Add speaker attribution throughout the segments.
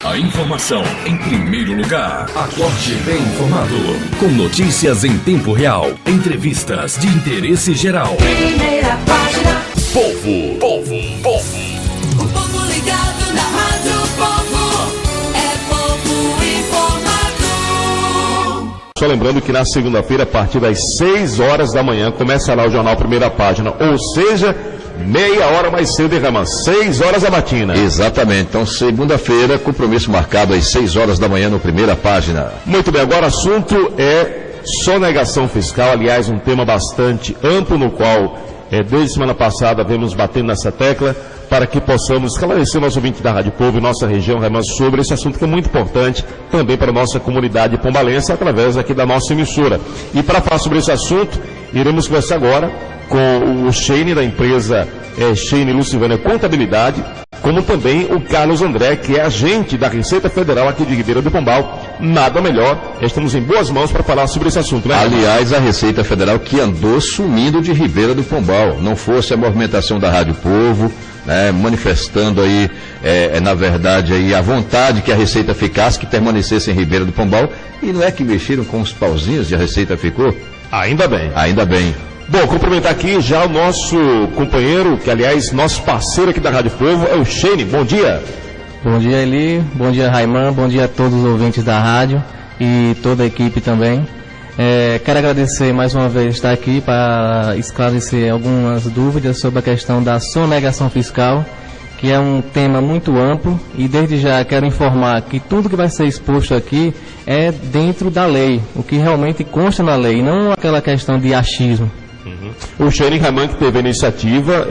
Speaker 1: A informação em primeiro lugar. Acorde bem informado. Com notícias em tempo real. Entrevistas de interesse geral.
Speaker 2: Primeira página.
Speaker 1: Povo.
Speaker 2: O povo ligado na Rádio Povo. É povo informado.
Speaker 3: Só lembrando que na segunda-feira, a partir das 6 horas da manhã, começa lá o Jornal Primeira Página. Ou seja, meia hora mais cedo, Raman, 6 horas da matina.
Speaker 4: Exatamente, então segunda-feira, compromisso marcado às 6 horas da manhã no Primeira Página.
Speaker 3: Muito bem, agora o assunto é sonegação fiscal, aliás, um tema bastante amplo, no qual, desde semana passada, vemos batendo nessa tecla, para que possamos esclarecer o nosso ouvinte da Rádio Povo e nossa região, Raman, sobre esse assunto que é muito importante também para a nossa comunidade pombalense, através aqui da nossa emissora. E para falar sobre esse assunto, iremos conversar agora com o Sheine, da empresa Sheine Lucivânia Contabilidade, como também o Carlos André, que é agente da Receita Federal aqui de Ribeira do Pombal. Nada melhor, estamos em boas mãos para falar sobre esse assunto, né?
Speaker 4: Aliás, a Receita Federal que andou sumindo de Ribeira do Pombal, não fosse a movimentação da Rádio Povo, né, manifestando aí, na verdade, aí, a vontade que a Receita ficasse, que permanecesse em Ribeira do Pombal, e não é que mexeram com os pauzinhos e a Receita ficou?
Speaker 3: Ainda bem.
Speaker 4: Ainda bem.
Speaker 3: Bom, cumprimentar aqui já o nosso companheiro, que aliás, nosso parceiro aqui da Rádio Povo, é o Sheine. Bom dia.
Speaker 5: Bom dia, Eli. Bom dia, Raiman. Bom dia a todos os ouvintes da rádio e toda a equipe também. Quero agradecer mais uma vez estar aqui para esclarecer algumas dúvidas sobre a questão da sonegação fiscal, que é um tema muito amplo, e desde já quero informar que tudo que vai ser exposto aqui é dentro da lei, o que realmente consta na lei, não aquela questão de achismo.
Speaker 3: O Sheine Raman, que teve a iniciativa,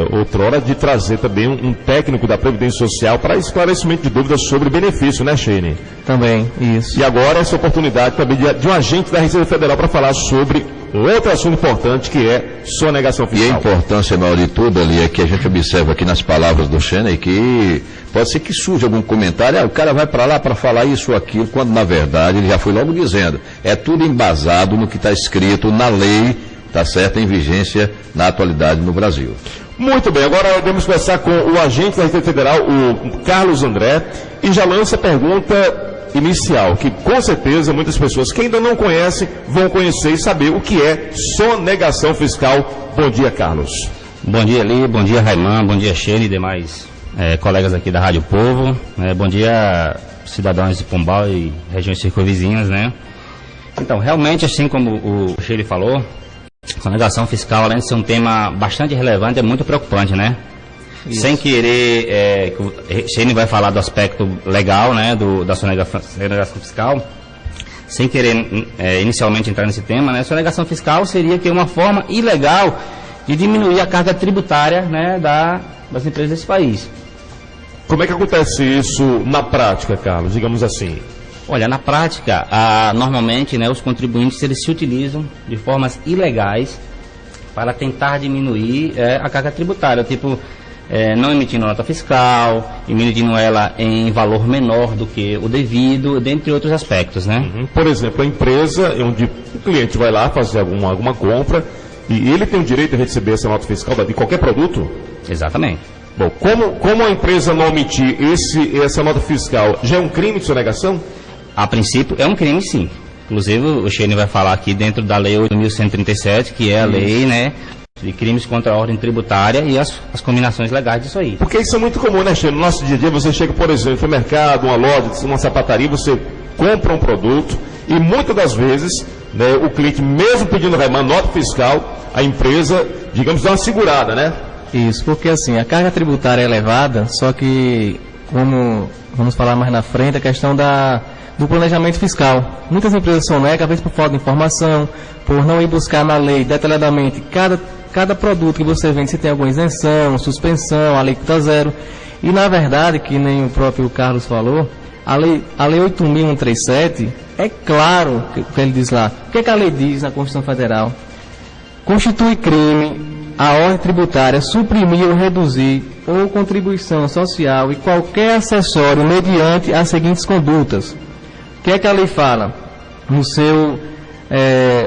Speaker 3: outrora, de trazer também um técnico da Previdência Social para esclarecimento de dúvidas sobre benefício, né, Sheine?
Speaker 5: Também, isso.
Speaker 3: E agora essa oportunidade também de um agente da Receita Federal para falar sobre outro assunto importante, que é sonegação fiscal.
Speaker 4: E a importância maior de tudo ali é que a gente observa aqui nas palavras do Sheine que pode ser que surja algum comentário, o cara vai para lá para falar isso ou aquilo, quando na verdade ele já foi logo dizendo, é tudo embasado no que está escrito na lei, está certo, em vigência na atualidade no Brasil.
Speaker 3: Muito bem, agora vamos conversar com o agente da Receita Federal, o Carlos André, e já lança a pergunta inicial, que com certeza muitas pessoas que ainda não conhecem vão conhecer e saber o que é sonegação fiscal. Bom dia, Carlos.
Speaker 6: Bom dia, Eli, bom dia, Raiman, bom dia, Sheine e demais colegas aqui da Rádio Povo. Bom dia, cidadãos de Pombal e regiões circunvizinhas, né? Então, realmente, assim como o Sheine falou, sonegação fiscal, além de ser um tema bastante relevante, é muito preocupante, né? Isso. Sem querer, o Sheine vai falar do aspecto legal, né, da sonegação fiscal, sem querer inicialmente entrar nesse tema, né, sonegação fiscal seria que uma forma ilegal de diminuir a carga tributária, né, das empresas desse país.
Speaker 3: Como é que acontece isso na prática, Carlos, digamos assim?
Speaker 6: Olha, na prática, normalmente, né, os contribuintes eles se utilizam de formas ilegais para tentar diminuir a carga tributária, tipo, não emitindo nota fiscal, emitindo ela em valor menor do que o devido, dentre outros aspectos, né?
Speaker 3: Por exemplo, a empresa onde o cliente vai lá fazer alguma compra e ele tem o direito de receber essa nota fiscal de qualquer produto?
Speaker 6: Exatamente.
Speaker 3: Bom, como a empresa não emitir essa nota fiscal, já é um crime de sonegação?
Speaker 6: A princípio, é um crime, sim. Inclusive, o Sheine vai falar aqui dentro da Lei 8.137, que é a lei, né, de crimes contra a ordem tributária e as combinações legais disso aí.
Speaker 3: Porque isso é muito comum, né, Sheine? No nosso dia a dia, você chega, por exemplo, no mercado, uma loja, uma sapataria, você compra um produto e muitas das vezes, né, o cliente, mesmo pedindo uma nota fiscal, a empresa, digamos, dá uma segurada, né?
Speaker 5: Isso, porque assim, a carga tributária é elevada, só que, como vamos falar mais na frente, a questão do planejamento fiscal. Muitas empresas sonegam, às vezes por falta de informação, por não ir buscar na lei detalhadamente cada produto que você vende, se tem alguma isenção, suspensão, alíquota zero. E na verdade, que nem o próprio Carlos falou, a lei 8.137, é claro o que ele diz lá. O que a lei diz na Constituição Federal? Constitui crime a ordem tributária suprimir ou reduzir ou contribuição social e qualquer acessório mediante as seguintes condutas. O que é que a lei fala? No seu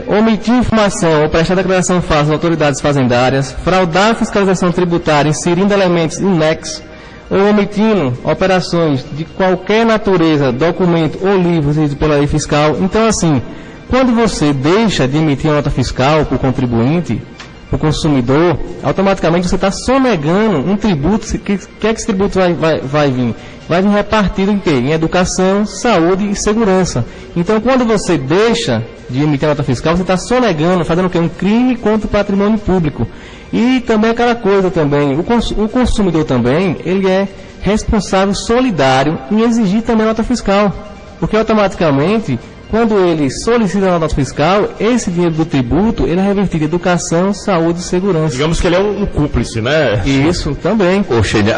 Speaker 5: omitir informação ou prestar declaração falsa às autoridades fazendárias, fraudar a fiscalização tributária inserindo elementos inexos ou omitindo operações de qualquer natureza, documento ou livro exigido pela lei fiscal. Então, assim, quando você deixa de emitir uma nota fiscal para o contribuinte, para o consumidor, automaticamente você está sonegando um tributo. O que é que esse tributo vai vir? Vai vir repartido em quê? Em educação, saúde e segurança. Então, quando você deixa de emitir a nota fiscal, você está sonegando, fazendo o quê? Um crime contra o patrimônio público. E também aquela coisa também, o consumidor também, ele é responsável solidário em exigir também a nota fiscal. Porque automaticamente, quando ele solicita a nota fiscal, esse dinheiro do tributo, ele é revertido em educação, saúde e segurança.
Speaker 3: Digamos que ele é um cúmplice, né?
Speaker 5: Isso, também.
Speaker 4: Ô, Xênia,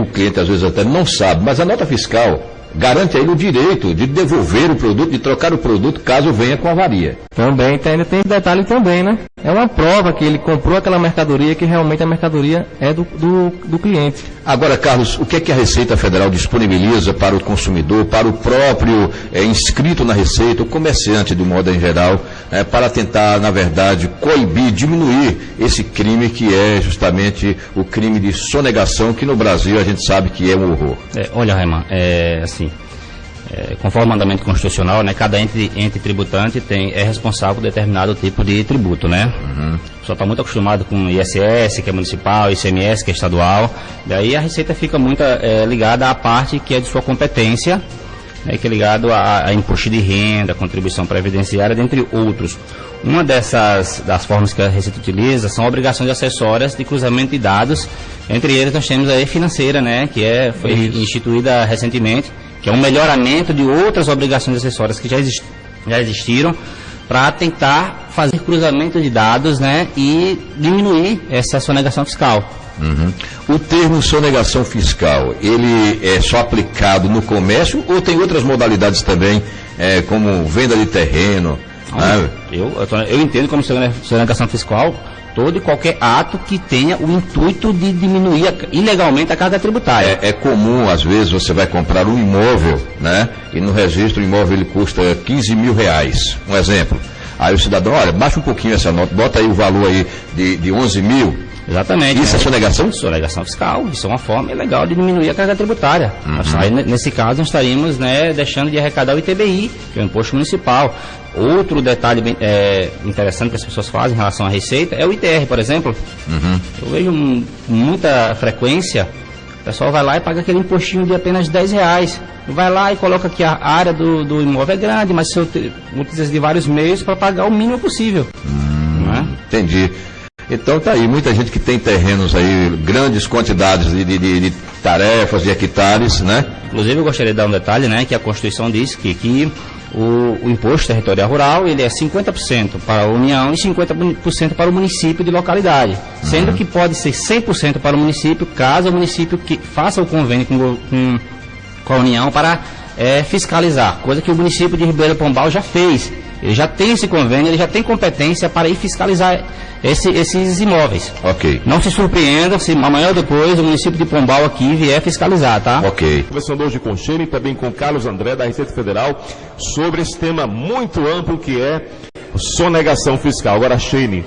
Speaker 4: o cliente às vezes até não sabe, mas a nota fiscal garante a ele o direito de devolver o produto, de trocar o produto, caso venha com avaria.
Speaker 5: Também, ainda tem esse detalhe também, né? É uma prova que ele comprou aquela mercadoria, que realmente a mercadoria é do cliente.
Speaker 4: Agora, Carlos, o que é que a Receita Federal disponibiliza para o consumidor, para o próprio inscrito na Receita, o comerciante de modo em geral, para tentar, na verdade, coibir, diminuir esse crime que é justamente o crime de sonegação, que no Brasil a gente sabe que é um horror?
Speaker 6: Olha, Raiman, conforme o mandamento constitucional, né, cada ente tributante é responsável por determinado tipo de tributo, né? O pessoal está muito acostumado com ISS, que é municipal, ICMS, que é estadual, daí a Receita fica muito ligada à parte que é de sua competência, né, que é ligado a imposto de renda, contribuição previdenciária, dentre outros. Uma das formas que a Receita utiliza são obrigações acessórias de cruzamento de dados. Entre eles nós temos a E-Financeira, né, que foi instituída recentemente, que é um melhoramento de outras obrigações acessórias que já existiram, para tentar fazer cruzamento de dados, né, e diminuir essa sonegação fiscal.
Speaker 4: O termo sonegação fiscal, ele é só aplicado no comércio ou tem outras modalidades também, como venda de terreno?
Speaker 6: Eu entendo como sonegação fiscal todo e qualquer ato que tenha o intuito de diminuir ilegalmente a carga tributária.
Speaker 4: É comum, às vezes, você vai comprar um imóvel, né? E no registro o imóvel ele custa R$15 mil. Um exemplo. Aí o cidadão, olha, baixa um pouquinho essa nota, bota aí o valor aí de 11 mil.
Speaker 6: Exatamente.
Speaker 4: Isso é sonegação?
Speaker 6: Sonegação fiscal. Isso é uma forma legal de diminuir a carga tributária. Aí, nesse caso, nós estaríamos, né, deixando de arrecadar o ITBI, que é o imposto municipal. Outro detalhe interessante que as pessoas fazem em relação à receita é o ITR, por exemplo. Eu vejo com muita frequência, o pessoal vai lá e paga aquele impostinho de apenas R$10. Vai lá e coloca que a área do imóvel é grande, mas você utiliza de vários meios para pagar o mínimo possível.
Speaker 4: Entendi. Então tá aí, muita gente que tem terrenos aí, grandes quantidades de tarefas, de hectares, né?
Speaker 6: Inclusive eu gostaria de dar um detalhe, né, que a Constituição diz que o imposto territorial rural, ele é 50% para a União e 50% para o município de localidade, sendo que pode ser 100% para o município, caso o município que faça o convênio com a União para fiscalizar, coisa que o município de Ribeirão Pombal já fez. Ele já tem esse convênio, ele já tem competência para ir fiscalizar esses imóveis.
Speaker 4: Ok.
Speaker 6: Não se surpreendam se amanhã ou depois o município de Pombal aqui vier fiscalizar, tá?
Speaker 4: Ok.
Speaker 3: Conversando hoje com o Xênia e também com Carlos André, da Receita Federal, sobre esse tema muito amplo que é sonegação fiscal. Agora, Xênia,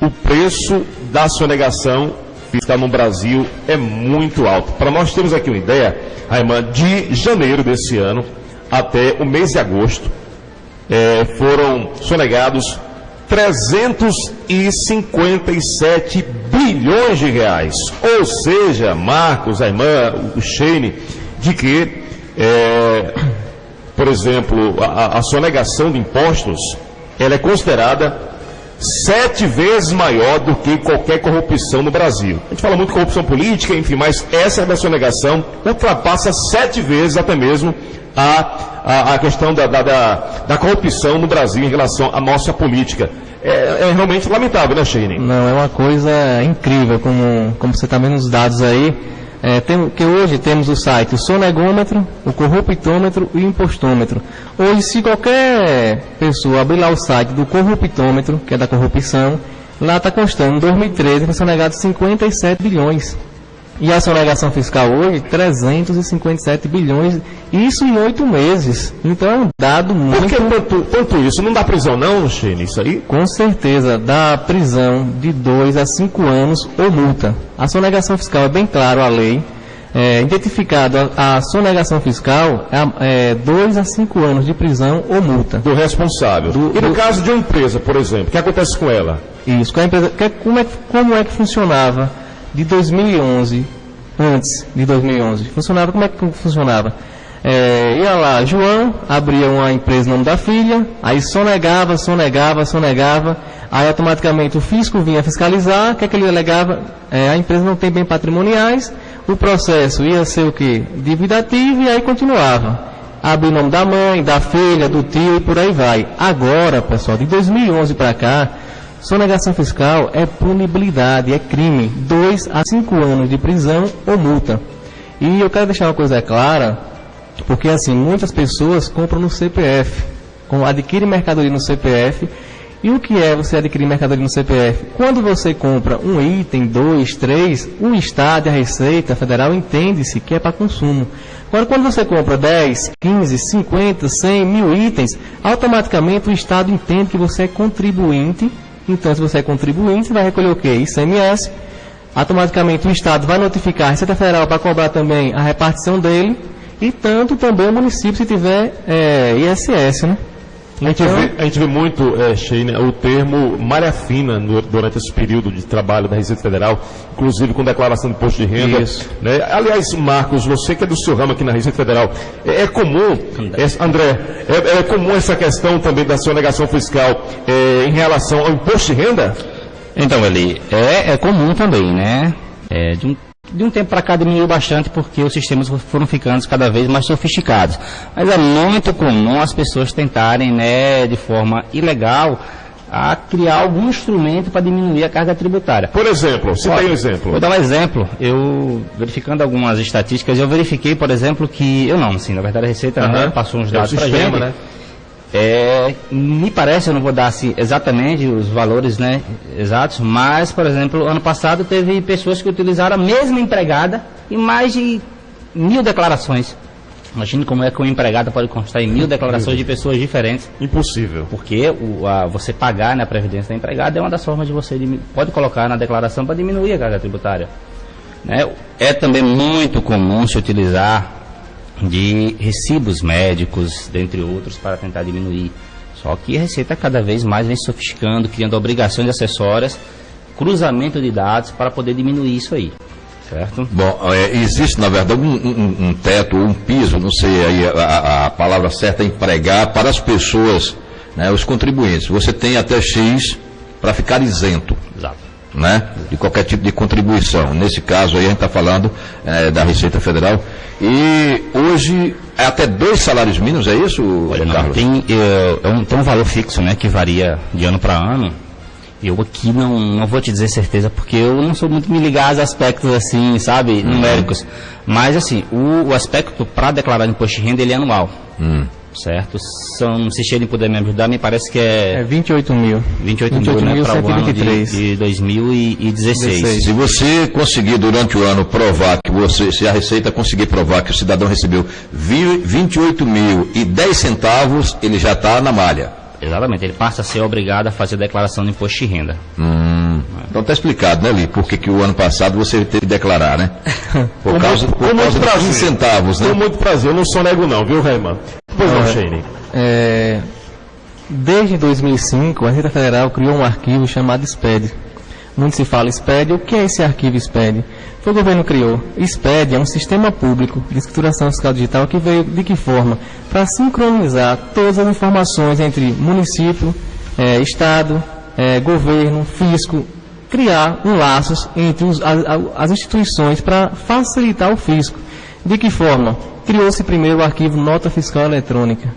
Speaker 3: o preço da sonegação fiscal no Brasil é muito alto. Para nós termos aqui uma ideia, Raiman, de janeiro desse ano até o mês de agosto, foram sonegados 357 bilhões de reais. Ou seja, Marcos, Raiman, o Xênia, de que, por exemplo, a sonegação de impostos, ela é considerada 7 vezes maior do que qualquer corrupção no Brasil. A gente fala muito de corrupção política, enfim, mas essa da sonegação ultrapassa 7 vezes até mesmo a questão da corrupção no Brasil em relação à nossa política. É realmente lamentável, né, Xênia?
Speaker 5: Não, é uma coisa incrível, como você está vendo os dados aí. Que hoje temos o site, o sonegômetro, o corruptômetro e o impostômetro. Hoje, se qualquer pessoa abrir lá o site do corruptômetro, que é da corrupção, lá está constando, em 2013, foi sonegado 57 bilhões. E a sonegação fiscal hoje, 357 bilhões, isso em 8 meses. Então é um dado muito...
Speaker 3: Por que tanto isso? Não dá prisão não, Xênia, isso aí?
Speaker 5: Com certeza, dá prisão de 2 a 5 anos ou multa. A sonegação fiscal é bem claro, a lei. identificado a sonegação fiscal, 2 a 5 anos de prisão ou multa.
Speaker 3: Do responsável. E no caso de uma empresa, por exemplo, o que acontece com ela?
Speaker 5: Isso, com a empresa, como é que funcionava de 2011, antes de 2011? Como é que funcionava? Ia lá, João, abria uma empresa no nome da filha, aí sonegava, aí automaticamente o fisco vinha fiscalizar, o que é que ele alegava? A empresa não tem bens patrimoniais, o processo ia ser o quê? Dívida ativa e aí continuava. Abre o nome da mãe, da filha, do tio e por aí vai. Agora, pessoal, de 2011 para cá, sonegação fiscal é punibilidade, é crime, 2 a 5 anos de prisão ou multa. E eu quero deixar uma coisa clara, porque assim, muitas pessoas compram no CPF, adquirem mercadoria no CPF. E o que é você adquirir mercadoria no CPF? Quando você compra um item, 2, 3, o Estado e a Receita Federal entende-se que é para consumo. Agora, quando você compra 10, 15, 50, 100, 1000 itens, automaticamente o Estado entende que você é contribuinte. Então, se você é contribuinte, você vai recolher o quê? ICMS. Automaticamente o Estado vai notificar a Receita Federal para cobrar também a repartição dele. E tanto também o município, se tiver ISS, né?
Speaker 3: A gente vê muito, Sheine, o termo malha fina durante esse período de trabalho da Receita Federal, inclusive com declaração de imposto de renda. Isso. Né? Aliás, Marcos, você que é do seu ramo aqui na Receita Federal, é comum, André, é comum essa questão também da sonegação fiscal em relação ao imposto de renda?
Speaker 6: Então, Eli, é comum também, né? De um tempo para cá diminuiu bastante porque os sistemas foram ficando cada vez mais sofisticados. Mas é muito comum as pessoas tentarem, né, de forma ilegal, a criar algum instrumento para diminuir a carga tributária.
Speaker 3: Por exemplo, se tem um exemplo.
Speaker 6: Vou dar um exemplo. Eu, verificando algumas estatísticas, eu verifiquei, por exemplo, que... na verdade a Receita passou uns dados para a gente. Né? Me parece, eu não vou dar assim, exatamente os valores, né, exatos, mas, por exemplo, ano passado teve pessoas que utilizaram a mesma empregada em mais de 1000 declarações. Imagine como é que uma empregada pode constar em 1000 declarações de pessoas diferentes.
Speaker 3: Impossível.
Speaker 6: Porque você pagar, né, a previdência da empregada é uma das formas de você pode colocar na declaração para diminuir a carga tributária. Né? É também muito comum se utilizar de recibos médicos, dentre outros, para tentar diminuir. Só que a Receita cada vez mais vem sofisticando, criando obrigações acessórias, cruzamento de dados para poder diminuir isso aí. Certo?
Speaker 4: Bom, existe na verdade um teto, um piso, não sei aí a palavra certa é empregar para as pessoas, né, os contribuintes. Você tem até X para ficar isento.
Speaker 6: Exato.
Speaker 4: Né, de qualquer tipo de contribuição. Nesse caso aí a gente está falando da Receita Federal. E hoje é até 2 salários mínimos, é isso, Carlos?
Speaker 6: Tem um valor fixo, né, que varia de ano para ano. Eu aqui não vou te dizer certeza, porque eu não sou muito me ligar aos aspectos assim, sabe, numéricos. Mas assim, o aspecto para declarar imposto de renda, ele é anual. Certo? Se Sheine puder me ajudar, me parece que é
Speaker 5: 28 mil.
Speaker 6: 28 mil, né, para o ano de 2016.
Speaker 4: Se você conseguir durante o ano provar que se a Receita conseguir provar que o cidadão recebeu 28 mil e 10 centavos, ele já está na malha.
Speaker 6: Exatamente, ele passa a ser obrigado a fazer a declaração de imposto de renda.
Speaker 4: Então está explicado, né, Li? Porque que o ano passado você teve que declarar, né? Por causa de 15 centavos, né?
Speaker 3: Com muito prazer, eu não sonego não, viu, Raiman? Pois não, Sheine.
Speaker 5: Desde 2005, a Receita Federal criou um arquivo chamado SPED. Muito se fala SPED. O que é esse arquivo SPED? Foi o governo que criou. SPED é um sistema público de escrituração fiscal digital que veio de que forma? Para sincronizar todas as informações entre município, estado, governo, fisco, criar laços entre as instituições para facilitar o fisco. De que forma? Criou-se primeiro o arquivo Nota Fiscal Eletrônica.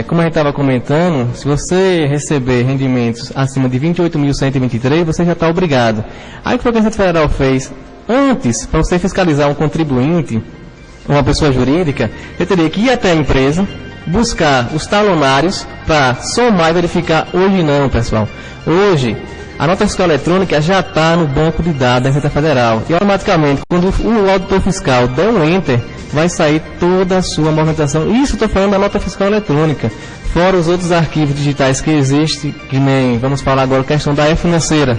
Speaker 5: Como a gente estava comentando, se você receber rendimentos acima de 28.123, você já está obrigado. Aí o que a Receita Federal fez? Antes, para você fiscalizar um contribuinte, uma pessoa jurídica, você teria que ir até a empresa, buscar os talonários para somar e verificar. Hoje não, pessoal. Hoje, a nota fiscal eletrônica já está no banco de dados da Receita Federal. E automaticamente, quando o auditor fiscal der um enter, vai sair toda a sua movimentação. Isso estou falando da nota fiscal eletrônica. Fora os outros arquivos digitais que existem, que nem, vamos falar agora, a questão da E-Financeira,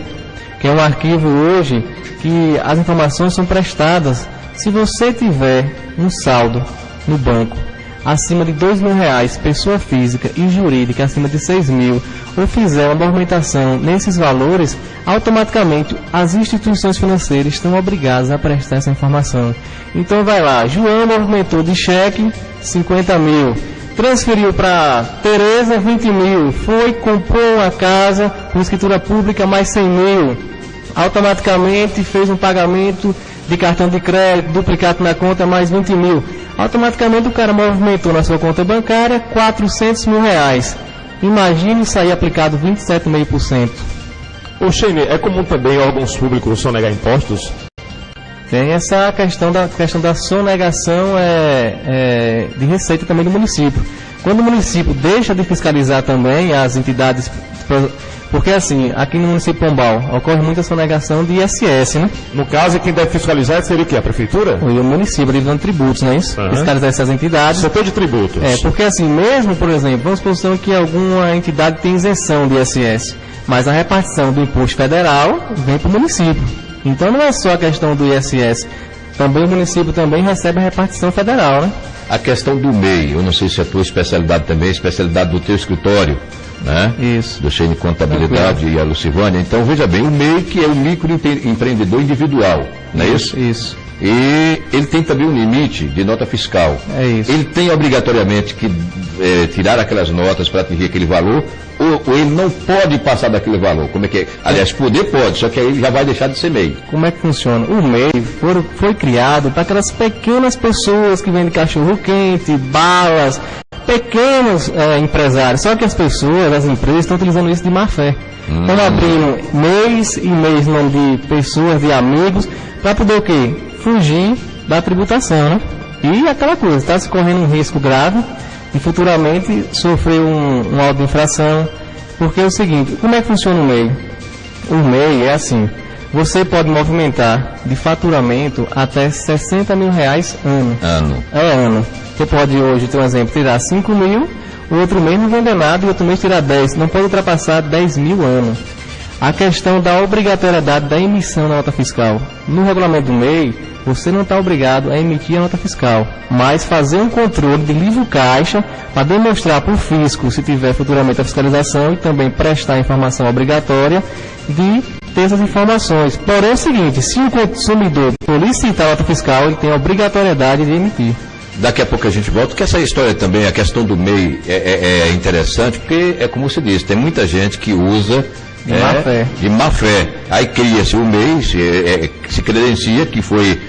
Speaker 5: que é um arquivo hoje que as informações são prestadas Se você tiver um saldo no banco acima de R$2.000, pessoa física e jurídica acima de 6.000, ou fizer uma movimentação nesses valores, automaticamente as instituições financeiras estão obrigadas a prestar essa informação. Então vai lá, João movimentou de cheque 50.000, transferiu para Tereza 20.000, foi, comprou uma casa com escritura pública mais 100.000, automaticamente fez um pagamento de cartão de crédito, duplicado na conta mais 20.000. Automaticamente o cara movimentou na sua conta bancária R$400.000. Imagine sair aplicado 27,5%.
Speaker 3: Ô Shane, é comum também órgãos públicos sonegar impostos?
Speaker 5: Tem essa questão da sonegação de receita também do município. Quando o município deixa de fiscalizar também as entidades, porque assim, aqui no município de Pombal ocorre muita sonegação de ISS, né?
Speaker 3: No caso, quem deve fiscalizar seria o quê? A prefeitura?
Speaker 5: O município, livrando tributos, não é isso?
Speaker 3: Uhum.
Speaker 5: Fiscalizar essas entidades.
Speaker 3: Setor de tributos.
Speaker 5: Porque assim, mesmo, por exemplo, vamos supor que alguma entidade tem isenção de ISS, mas a repartição do imposto federal vem para o município. Então não é só a questão do ISS, também o município também recebe a repartição federal, né?
Speaker 4: A questão do MEI, eu não sei se é a tua especialidade também, a especialidade do teu escritório, né?
Speaker 5: Isso.
Speaker 4: Do Shane Contabilidade e a Lucivânia. Então, veja bem, o MEI que é o microempreendedor individual, não é isso?
Speaker 5: Isso.
Speaker 4: E ele tem também um limite de nota fiscal.
Speaker 5: É isso.
Speaker 4: Ele tem obrigatoriamente que tirar aquelas notas para atingir aquele valor, ou ele não pode passar daquele valor. Como é que é? Aliás, poder pode, só que aí ele já vai deixar de ser MEI.
Speaker 5: Como é que funciona? O MEI foi criado para aquelas pequenas pessoas que vendem cachorro-quente, balas, pequenos empresários. Só que as pessoas, as empresas, estão utilizando isso de má fé. Estão abrindo mês e mês nome de pessoas, de amigos, para poder o quê? Fugir da tributação, né? E aquela coisa, está se correndo um risco grave e futuramente sofrer um auto de infração. Porque é o seguinte, como é que funciona o MEI? O MEI é assim, você pode movimentar de faturamento até R$60.000 ano. Ano. Você pode hoje, ter um exemplo, tirar 5.000, o outro mês não vender nada e o outro mês tirar 10. Não pode ultrapassar 10.000 ano. A questão da obrigatoriedade da emissão da nota fiscal. No regulamento do MEI, você não está obrigado a emitir a nota fiscal, mas fazer um controle de livro caixa para demonstrar para o fisco, se tiver futuramente a fiscalização, e também prestar a informação obrigatória de ter essas informações. Porém é o seguinte, se o consumidor solicitar a nota fiscal, ele tem a obrigatoriedade de emitir.
Speaker 4: Daqui a pouco a gente volta, porque essa história também, a questão do MEI é interessante, porque é como se diz, tem muita gente que usa de má fé. Aí cria-se o MEI, se credencia, que foi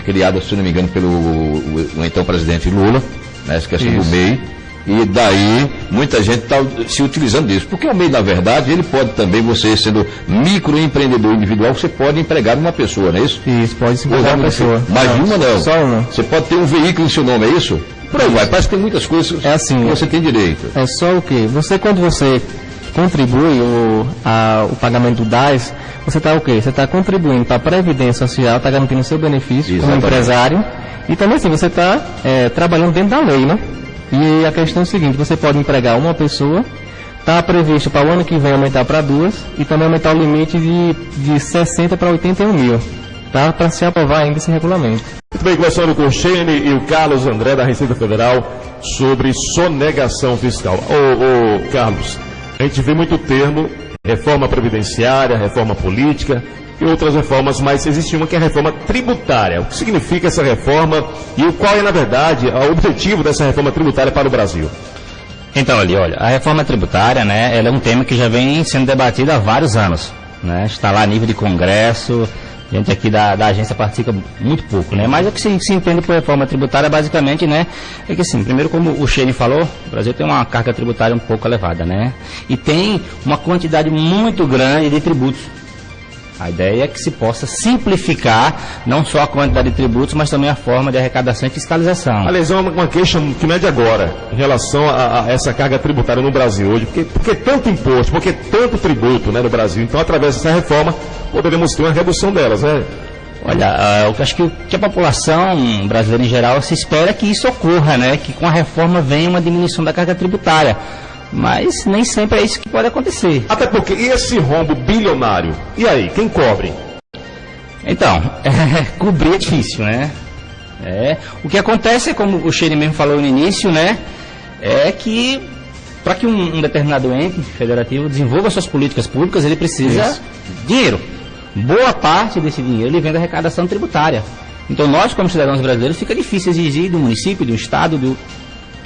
Speaker 4: criado, se não me engano, pelo o então presidente Lula, né, essa questão do MEI, e daí muita gente está se utilizando disso. Porque o MEI, na verdade, ele pode também, você sendo microempreendedor individual, você pode empregar uma pessoa, não é isso?
Speaker 5: Isso, pode se empregar uma pessoa.
Speaker 4: Mais de uma não.
Speaker 5: Só uma.
Speaker 4: Você pode ter um veículo em seu nome, é isso? Por aí vai, parece que tem muitas coisas
Speaker 5: assim,
Speaker 4: que você tem direito.
Speaker 5: É só o quê? Quando você contribui o pagamento do DAS, você está o quê? Você está contribuindo para a Previdência Social, está garantindo o seu benefício como empresário, e também assim, você está trabalhando dentro da lei, né? E a questão é a seguinte, você pode empregar uma pessoa, está previsto para o ano que vem aumentar para 2, e também aumentar o limite de 60 para 81 mil, tá? Para se aprovar ainda esse regulamento.
Speaker 3: Muito bem, começando com o Shane e o Carlos André da Receita Federal sobre sonegação fiscal. Ô Carlos, a gente vê muito termo, reforma previdenciária, reforma política e outras reformas, mas existe uma que é a reforma tributária. O que significa essa reforma e qual é, na verdade, o objetivo dessa reforma tributária para o Brasil?
Speaker 6: Então, olha, a reforma tributária, né, ela é um tema que já vem sendo debatido há vários anos, né, está lá a nível de Congresso, a gente aqui da agência participa muito pouco, né? Mas o que se entende por reforma tributária, basicamente, né? É que assim, primeiro, como o Shane falou, o Brasil tem uma carga tributária um pouco elevada, né? E tem uma quantidade muito grande de tributos. A ideia é que se possa simplificar não só a quantidade de tributos, mas também a forma de arrecadação e fiscalização.
Speaker 3: Aliás, é uma queixa que não é de agora, em relação a essa carga tributária no Brasil hoje, porque tanto imposto, porque tanto tributo, né, no Brasil. Então, através dessa reforma, poderemos ter uma redução delas, né?
Speaker 6: Olha, eu acho que a população brasileira em geral se espera que isso ocorra, né? Que com a reforma venha uma diminuição da carga tributária. Mas nem sempre é isso que pode acontecer.
Speaker 3: Até porque, e esse rombo bilionário? E aí, quem cobre?
Speaker 6: Então, cobrir é difícil, né? O que acontece é, como o Sheine mesmo falou no início, né? É que para que um determinado ente federativo desenvolva suas políticas públicas, ele precisa de dinheiro. Boa parte desse dinheiro ele vem da arrecadação tributária. Então nós, como cidadãos brasileiros, fica difícil exigir do município, do estado,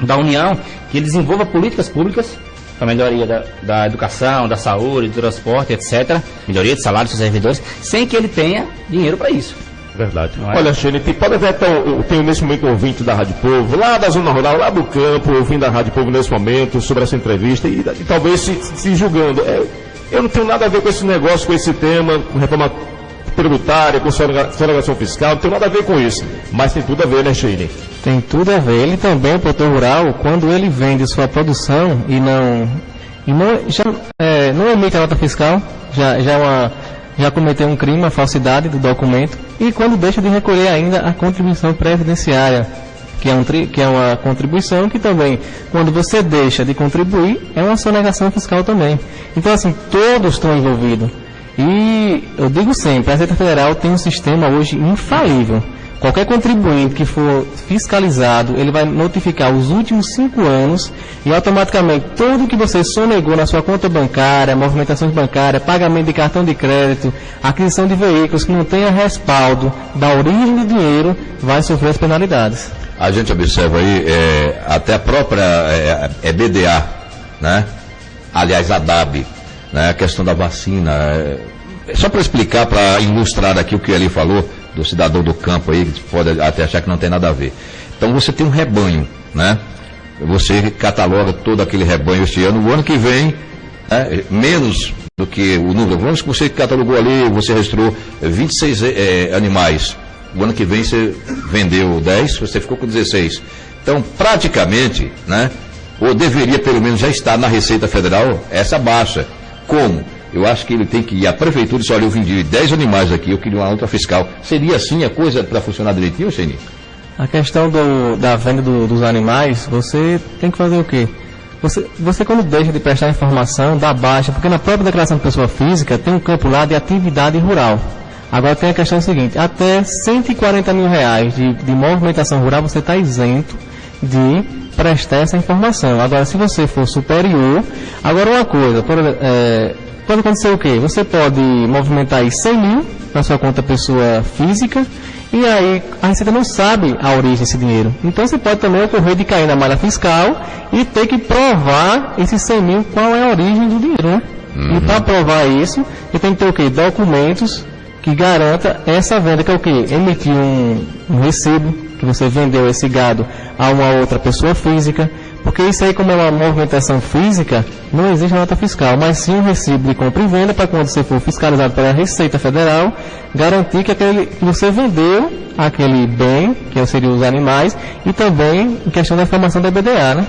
Speaker 6: da União, que ele desenvolva políticas públicas para melhoria da educação, da saúde, do transporte, etc. Melhoria de salários dos servidores, sem que ele tenha dinheiro para isso.
Speaker 3: Verdade. Olha, Sheine, pode haver, então, eu tenho nesse momento um ouvinte da Rádio Povo, lá da Zona Rural, lá do campo, ouvindo a Rádio Povo nesse momento, sobre essa entrevista, e talvez se julgando. Eu não tenho nada a ver com esse negócio, com esse tema, com reforma tributária, com sonegação fiscal, não tem nada a ver com isso. Mas tem tudo a ver, né, Sheine?
Speaker 5: Tem tudo a ver. Ele também, o produtor rural, quando ele vende sua produção e não emite a nota fiscal, já cometeu um crime, a falsidade do documento, e quando deixa de recolher ainda a contribuição previdenciária, que é uma contribuição que também, quando você deixa de contribuir, é uma sonegação fiscal também. Então, assim, todos estão envolvidos. E eu digo sempre, a Receita Federal tem um sistema hoje infalível. Qualquer contribuinte que for fiscalizado, ele vai notificar os últimos 5 anos e automaticamente tudo que você sonegou na sua conta bancária, movimentações bancárias, pagamento de cartão de crédito, aquisição de veículos que não tenha respaldo da origem do dinheiro, vai sofrer as penalidades.
Speaker 4: A gente observa aí, até a própria BDA, né? Aliás, a DAB, né? A questão da vacina. Só para explicar, para ilustrar aqui o que ele falou, do cidadão do campo aí, que pode até achar que não tem nada a ver. Então você tem um rebanho, né? Você cataloga todo aquele rebanho este ano, o ano que vem, né, menos do que o número. Vamos que você catalogou ali, você registrou 26 animais. O ano que vem você vendeu 10, você ficou com 16. Então, praticamente, né, ou deveria pelo menos já estar na Receita Federal essa baixa. Como? Eu acho que ele tem que ir à prefeitura e dizer, olha, eu vendi 10 animais aqui, eu queria uma nota fiscal. Seria assim a coisa para funcionar direitinho, Sheine?
Speaker 5: A questão da venda dos animais, você tem que fazer o quê? Você quando deixa de prestar informação, dá baixa, porque na própria declaração de pessoa física tem um campo lá de atividade rural. Agora tem a questão seguinte, até R$140 mil de movimentação rural você está isento de prestar essa informação. Agora, se você for superior, agora uma coisa, pode acontecer o quê? Você pode movimentar aí 100 mil na sua conta pessoa física e aí a Receita não sabe a origem desse dinheiro. Então você pode também ocorrer de cair na malha fiscal e ter que provar esses 100 mil qual é a origem do dinheiro, né? E para provar isso, você tem que ter o quê? Documentos que garanta essa venda, que é o quê? Emitir um recibo, que você vendeu esse gado a uma outra pessoa física, porque isso aí, como é uma movimentação física, não existe nota fiscal, mas sim um recibo de compra e venda para quando você for fiscalizado pela Receita Federal, garantir que você vendeu aquele bem, que seriam os animais, e também em questão da informação da BDA, né?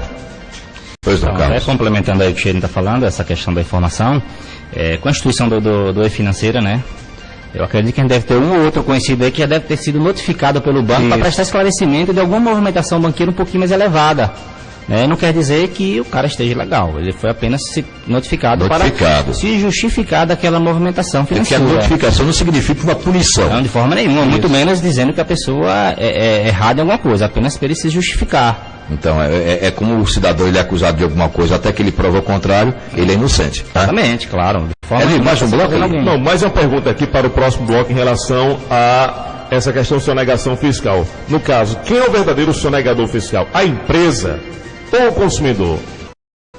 Speaker 4: Pois não, Carlos.
Speaker 6: Complementando aí o que o Sheine está falando, essa questão da informação, com a instituição do E-Financeira, né? Eu acredito que a gente deve ter um ou outro conhecido aí que já deve ter sido notificado pelo banco para prestar esclarecimento de alguma movimentação banqueira um pouquinho mais elevada. Né? Não quer dizer que o cara esteja legal, ele foi apenas notificado para se justificar daquela movimentação financeira.
Speaker 4: Porque a notificação não significa uma punição.
Speaker 6: Não, de forma nenhuma, muito menos dizendo que a pessoa é errada em alguma coisa, apenas para ele se justificar.
Speaker 4: Então, é como o cidadão ele é acusado de alguma coisa, até que ele prova o contrário, ele é inocente. Tá?
Speaker 6: Exatamente, claro.
Speaker 4: Mais um bloco?
Speaker 3: Não, mais uma pergunta aqui para o próximo bloco em relação a essa questão de sonegação fiscal. No caso, quem é o verdadeiro sonegador fiscal? A empresa ou o consumidor?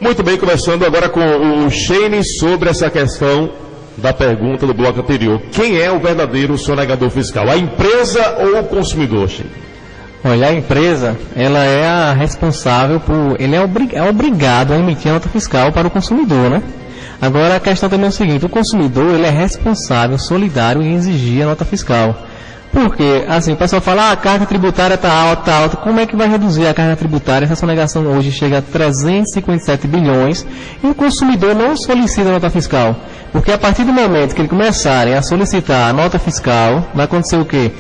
Speaker 3: Muito bem, começando agora com o Sheine sobre essa questão da pergunta do bloco anterior. Quem é o verdadeiro sonegador fiscal? A empresa ou o consumidor, Sheine?
Speaker 5: Olha, a empresa, ela é a responsável ele é obrigado a emitir a nota fiscal para o consumidor, né? Agora a questão também é o seguinte, o consumidor, ele é responsável, solidário em exigir a nota fiscal. Porque, assim, o pessoal fala, a carga tributária está alta, como é que vai reduzir a carga tributária? Essa sonegação hoje chega a 357 bilhões e o consumidor não solicita a nota fiscal. Porque a partir do momento que eles começarem a solicitar a nota fiscal, vai acontecer o quê?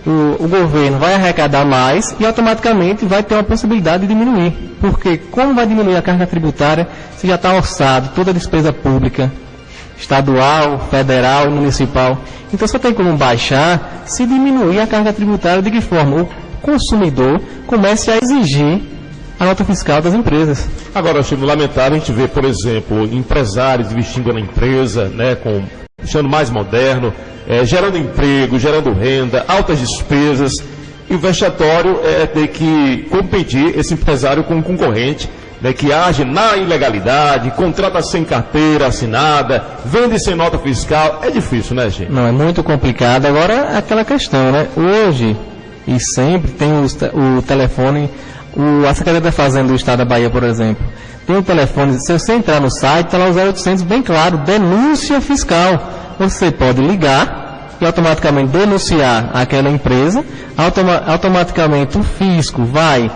Speaker 5: O governo vai arrecadar mais e automaticamente vai ter uma possibilidade de diminuir. Porque como vai diminuir a carga tributária se já está orçado toda a despesa pública? estadual, federal e municipal. Então só tem como baixar se diminuir a carga tributária. De que forma? O consumidor comece a exigir a nota fiscal das empresas.
Speaker 3: Agora, achei lamentável a gente ver, por exemplo, empresários investindo na empresa, né, deixando mais moderno, gerando emprego, gerando renda, altas despesas. E o vexatório é ter que competir esse empresário com um concorrente, né, que age na ilegalidade, contrata sem carteira assinada, vende sem nota fiscal. É difícil, né, gente?
Speaker 5: Não, é muito complicado. Agora, aquela questão, né? Hoje e sempre tem o telefone, a Secretaria da Fazenda do Estado da Bahia, por exemplo, tem o telefone, se você entrar no site, está lá o 0800, bem claro, denúncia fiscal. Você pode ligar e automaticamente denunciar aquela empresa, automaticamente o fisco vai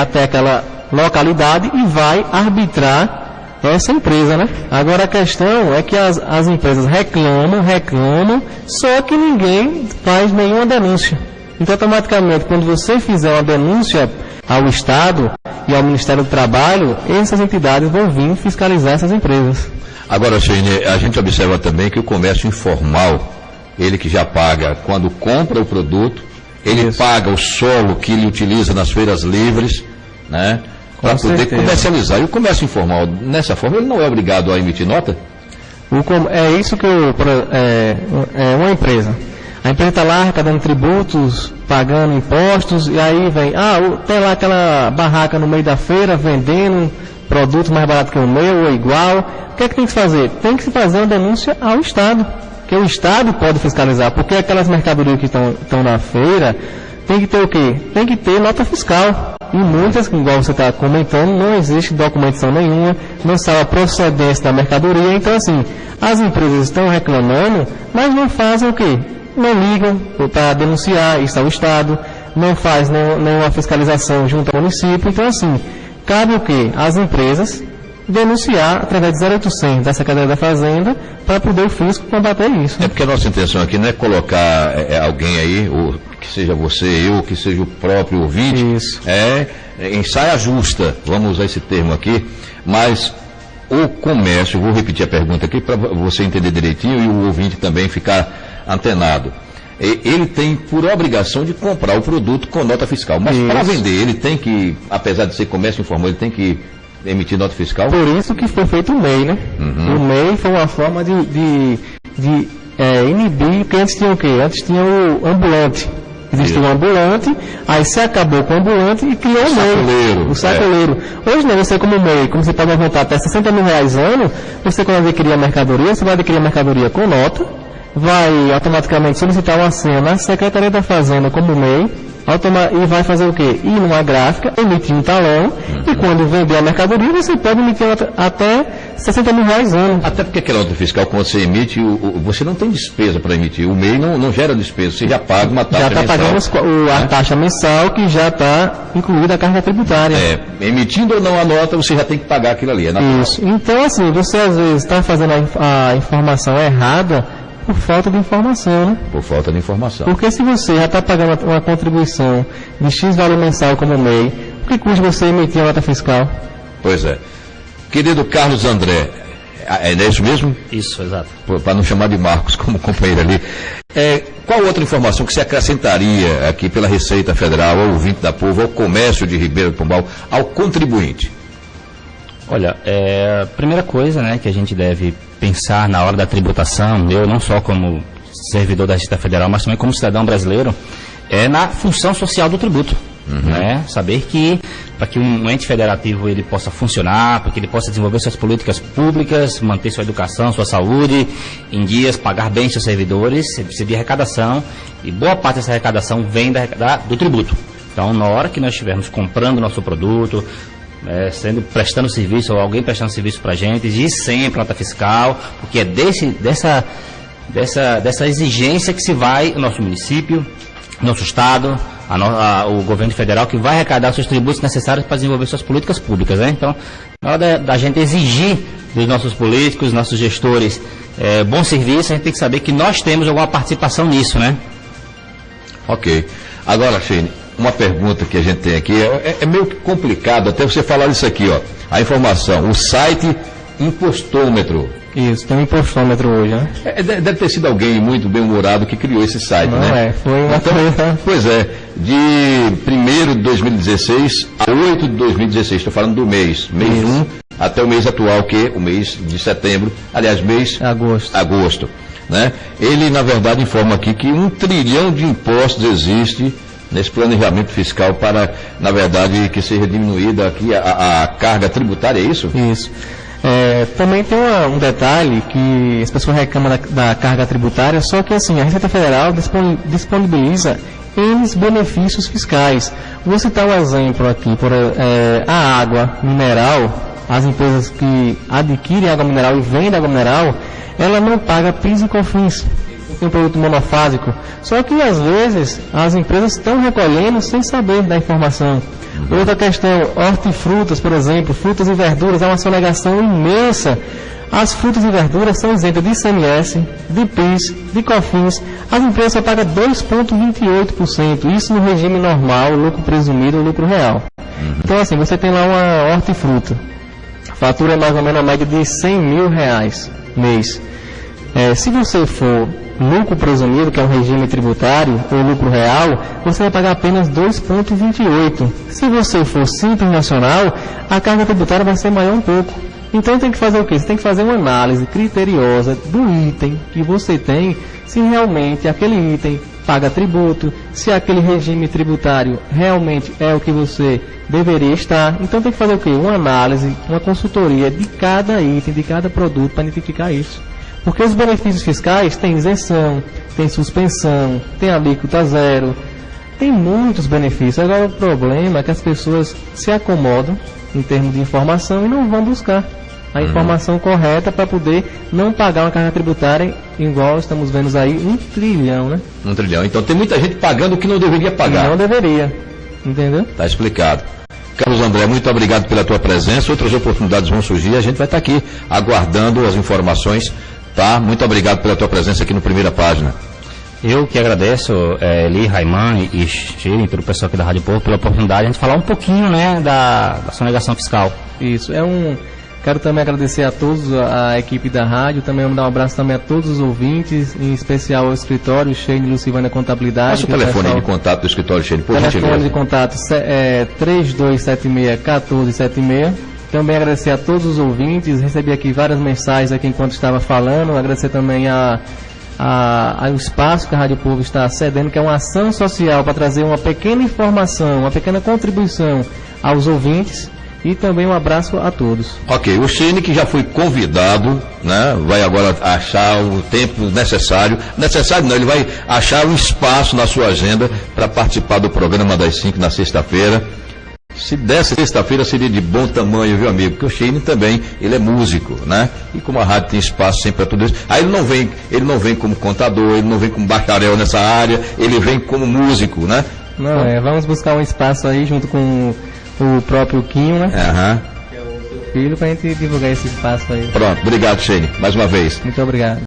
Speaker 5: até aquela localidade e vai arbitrar essa empresa, né? Agora a questão é que as empresas reclamam, só que ninguém faz nenhuma denúncia. Então automaticamente, quando você fizer uma denúncia ao Estado e ao Ministério do Trabalho, essas entidades vão vir fiscalizar essas empresas.
Speaker 4: Agora, Sheine, a gente observa também que o comércio informal, ele que já paga quando compra o produto, ele paga o solo que ele utiliza nas feiras livres, né, para poder comercializar. E o comércio informal, nessa forma, ele não é obrigado a emitir nota?
Speaker 5: É isso que uma empresa. A empresa está lá arrecadando tributos, pagando impostos, e aí vem, tem lá aquela barraca no meio da feira vendendo produto mais barato que o meu, ou igual. O que é que tem que se fazer? Tem que se fazer uma denúncia ao Estado, que o Estado pode fiscalizar, porque aquelas mercadorias que estão na feira, tem que ter o quê? Tem que ter nota fiscal. E muitas, igual você está comentando, não existe documentação nenhuma, não sabe a procedência da mercadoria. Então, assim, as empresas estão reclamando, mas não fazem o quê? Não ligam para denunciar isso ao Estado, não faz nenhuma fiscalização junto ao município. Então, assim, cabe o quê? As empresas denunciar através de 0800 da Secretaria da Fazenda para poder o fisco combater isso.
Speaker 4: É porque a nossa intenção aqui não é colocar alguém aí, ou que seja você, eu, que seja o próprio ouvinte, em saia justa, vamos usar esse termo aqui, mas o comércio, vou repetir a pergunta aqui para você entender direitinho e o ouvinte também ficar antenado. Ele tem por obrigação de comprar o produto com nota fiscal, mas para vender ele tem que, apesar de ser comércio informal, ele tem que emitir nota fiscal?
Speaker 5: Por isso que foi feito o MEI, né? O MEI foi uma forma de inibir, porque antes tinha o quê? Antes tinha o ambulante. Existia um ambulante, aí se acabou com o ambulante e criou o MEI. O sacoleiro. Hoje não, você como MEI, como você pode levantar até R$60 mil ano, você quando adquirir a mercadoria, você vai adquirir a mercadoria com nota, vai automaticamente solicitar uma senha na Secretaria da Fazenda como MEI, e vai fazer o quê? Ir numa gráfica, emitir um talão, e quando vender a mercadoria, você pode emitir até R$60 mil ano.
Speaker 4: Até porque aquela nota fiscal, quando você emite, você não tem despesa para emitir. O MEI não gera despesa, você já paga uma taxa mensal.
Speaker 5: Já está pagando a taxa mensal, que já está incluída a carga tributária.
Speaker 4: Emitindo ou não a nota, você já tem que pagar aquilo ali.
Speaker 5: Isso. Então, assim, você às vezes está fazendo a informação errada, por falta de informação, né?
Speaker 4: Por falta de informação.
Speaker 5: Porque se você já está pagando uma contribuição de X valor mensal como MEI, o que custa você emitir a nota fiscal?
Speaker 4: Pois é. Querido Carlos André, é isso mesmo?
Speaker 6: Isso, exato.
Speaker 4: Para não chamar de Marcos como companheiro ali. Qual outra informação que você acrescentaria aqui pela Receita Federal, ao ouvinte da Povo, ao comércio de Ribeira do Pombal, ao contribuinte?
Speaker 6: Olha, a primeira coisa, né, que a gente deve pensar na hora da tributação, eu não só como servidor da Receita Federal, mas também como cidadão brasileiro, é na função social do tributo. Né? Saber que, para que um ente federativo ele possa funcionar, para que ele possa desenvolver suas políticas públicas, manter sua educação, sua saúde em dias, pagar bem seus servidores, você precisa de arrecadação, e boa parte dessa arrecadação vem do tributo. Então, na hora que nós estivermos comprando nosso produto, prestando serviço, ou alguém prestando serviço para a gente, exige sempre nota fiscal, porque é dessa exigência que se vai o nosso município, nosso estado, o governo federal, que vai arrecadar seus tributos necessários para desenvolver suas políticas públicas, né? Então, na hora da gente exigir dos nossos políticos, nossos gestores, bom serviço, a gente tem que saber que nós temos alguma participação nisso, né?
Speaker 4: Ok. Agora, Sheine, uma pergunta que a gente tem aqui, é meio complicado até você falar isso aqui, ó. A informação, o site Impostômetro.
Speaker 5: Isso, tem um impostômetro hoje, né?
Speaker 4: Deve ter sido alguém muito bem-humorado que criou esse site,
Speaker 5: Não
Speaker 4: né?
Speaker 5: foi uma coisa...
Speaker 4: Pois é, de 1º de 2016 a 8 de 2016, estou falando do mês 1 até o mês atual, que é o mês de setembro, aliás, mês agosto, né? Ele, na verdade, informa aqui que 1 trilhão de impostos existe nesse planejamento fiscal para, na verdade, que seja diminuída aqui a carga tributária, é isso?
Speaker 5: Isso. Também tem um detalhe que as pessoas reclamam da carga tributária, só que assim, a Receita Federal disponibiliza N benefícios fiscais. Vou citar um exemplo aqui, a água mineral, as empresas que adquirem água mineral e vendem água mineral, ela não paga PIS e COFINS. Tem um produto monofásico. Só que às vezes as empresas estão recolhendo sem saber da informação. Outra questão, hortifrutas, por exemplo, frutas e verduras, é uma sonegação imensa. As frutas e verduras são isentas de ICMS, de PIS, de COFINS. As empresas só pagam 2,28%. Isso no regime normal, lucro presumido ou lucro real. Então assim, você tem lá uma hortifruta. A fatura é mais ou menos a média de R$100 mil mês. Se você for lucro presumido, que é um regime tributário, ou lucro real, você vai pagar apenas 2,28%. Se você for simples nacional, a carga tributária vai ser maior um pouco. Então tem que fazer o quê? Você tem que fazer uma análise criteriosa do item que você tem, se realmente aquele item paga tributo, se aquele regime tributário realmente é o que você deveria estar. Então tem que fazer o quê? Uma análise, uma consultoria de cada item, de cada produto para identificar isso. Porque os benefícios fiscais têm isenção, tem suspensão, tem alíquota zero, tem muitos benefícios. Agora o problema é que as pessoas se acomodam em termos de informação e não vão buscar a informação correta para poder não pagar uma carga tributária igual estamos vendo aí, 1 trilhão, né?
Speaker 4: 1 trilhão. Então tem muita gente pagando o que não deveria pagar.
Speaker 5: Não deveria, entendeu?
Speaker 4: Está explicado. Carlos André, muito obrigado pela tua presença. Outras oportunidades vão surgir. A gente vai estar aqui aguardando as informações. Tá? Muito obrigado pela tua presença aqui no Primeira Página.
Speaker 6: Eu que agradeço, Eli, Raiman e Sheila e todo o pessoal aqui da Rádio Povo pela oportunidade de a gente falar um pouquinho, né, da sonegação fiscal.
Speaker 5: Isso, quero também agradecer a todos, a equipe da rádio, também mandar um abraço também a todos os ouvintes, em especial ao escritório Sheila e Lucivânia Contabilidade.
Speaker 4: Passa o telefone de contato do escritório Sheila, por gentileza.
Speaker 5: Telefone de contato 3276-1476. Também agradecer a todos os ouvintes, recebi aqui várias mensagens aqui enquanto estava falando, agradecer também ao espaço que a Rádio Povo está cedendo, que é uma ação social para trazer uma pequena informação, uma pequena contribuição aos ouvintes, e também um abraço a todos.
Speaker 4: Ok, o Cine, que já foi convidado, né, vai agora achar o tempo necessário não, ele vai achar um espaço na sua agenda para participar do programa das 5 na sexta-feira. Se desse sexta-feira seria de bom tamanho, viu, amigo? Porque o Sheine também, ele é músico, né? E como a rádio tem espaço sempre para tudo isso, aí ele não vem como contador, ele não vem como bacharel nessa área, ele vem como músico, né?
Speaker 5: Não, vamos buscar um espaço aí junto com o próprio Quinho, né? Que é o seu filho, para a gente divulgar esse espaço aí.
Speaker 4: Pronto, obrigado, Sheine, mais uma vez.
Speaker 5: Muito obrigado.